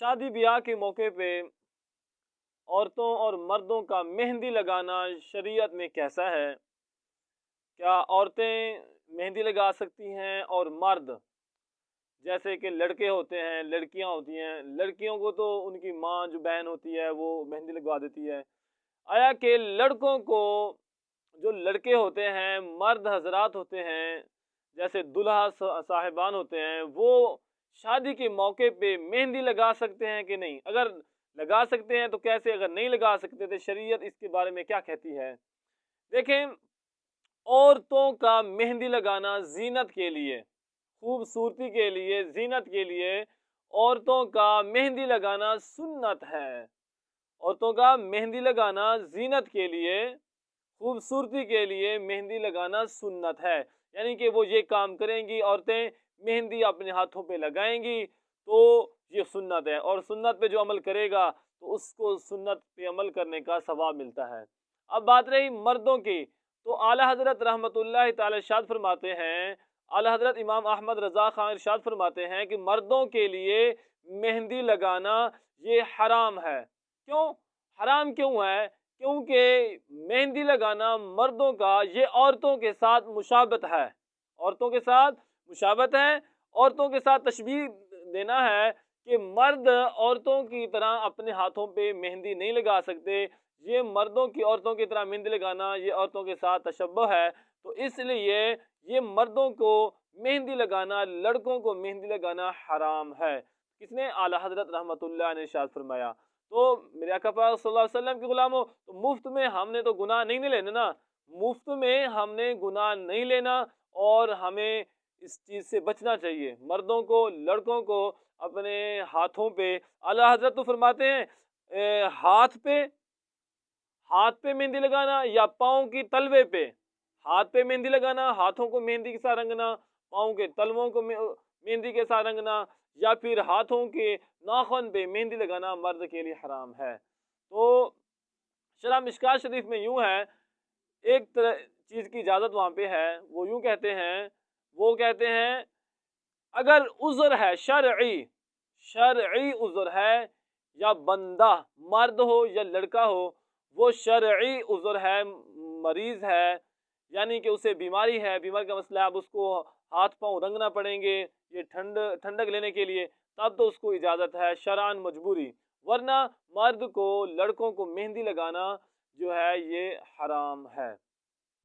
शादी ब्याह के मौके पे औरतों और मर्दों का मेहंदी लगाना शरीयत में कैसा है? क्या औरतें मेहंदी लगा सकती हैं और मर्द, जैसे कि लड़के होते हैं, लड़कियां होती हैं, लड़कियों को तो उनकी माँ जो बहन होती है वो मेहंदी लगवा देती है। आया कि लड़कों को, जो लड़के होते हैं, मर्द हजरात होते हैं, जैसे दुल्हा साहिबान होते हैं, वो शादी के मौके पे मेहंदी लगा सकते हैं कि नहीं? अगर लगा सकते हैं तो कैसे? अगर नहीं लगा सकते तो शरीयत इसके बारे में क्या कहती है? देखें, औरतों का मेहंदी लगाना जीनत के लिए, खूबसूरती के लिए, जीनत के लिए औरतों का मेहंदी लगाना सुन्नत है। औरतों का मेहंदी लगाना जीनत के लिए, खूबसूरती के लिए मेहंदी लगाना सुन्नत है। यानी कि वो ये काम करेंगी, औरतें मेहंदी अपने हाथों पे लगाएंगी, तो ये सुन्नत है, और सुन्नत पे जो अमल करेगा तो उसको सुन्नत पे अमल करने का सवाब मिलता है। अब बात रही मर्दों की, तो आला हजरत रहमतुल्लाह ताला इरशाद फरमाते हैं, आला हजरत इमाम अहमद रज़ा खान इरशाद फरमाते हैं कि मर्दों के लिए मेहंदी लगाना ये हराम है। क्यों हराम क्यों है? क्योंकि मेहंदी लगाना मर्दों का ये औरतों के साथ मुशाबत है, औरतों के साथ मुशाबत है, औरतों के साथ तशबीह देना है कि मर्द औरतों की तरह अपने हाथों पे मेहंदी नहीं लगा सकते। ये मर्दों की औरतों की तरह मेहंदी लगाना ये औरतों के साथ तशब्बुह है, तो इसलिए ये मर्दों को मेहंदी लगाना, लड़कों को मेहंदी लगाना हराम है। किसने? आला हजरत रहमतुल्लाह ने इरशाद फरमाया। तो मेरे आका पाक सल्लल्लाहु अलैहि वसल्लम के गुलामों, तो मुफ्त में हमने तो गुनाह नहीं लेना ना, मुफ्त में हमने गुनाह नहीं लेना, और हमें इस चीज़ से बचना चाहिए। मर्दों को, लड़कों को अपने हाथों पे, आला हजरत तो फरमाते हैं हाथ पे मेहंदी लगाना या पाँव की तलवे पे, हाथ पे मेहंदी लगाना, हाथों को मेहंदी के साथ रंगना, पाँव के तलवों को मेहंदी के साथ रंगना, या फिर हाथों के नाखून पे मेहंदी लगाना मर्द के लिए हराम है। तो शरह मिशकात शरीफ में यूं है, एक तरह चीज़ की इजाज़त वहाँ पे है, वो यूं कहते हैं, वो कहते हैं अगर उज़्र है शरई, शरई उज़्र है, या बंदा मर्द हो या लड़का हो, वो शरई उज़्र है, मरीज़ है, यानी कि उसे बीमारी है, बीमारी का मसला है, अब उसको हाथ पांव रंगना पड़ेंगे ये ठंडक लेने के लिए, तब तो उसको इजाज़त है शरअन मजबूरी, वरना मर्द को, लड़कों को मेहंदी लगाना जो है ये हराम है।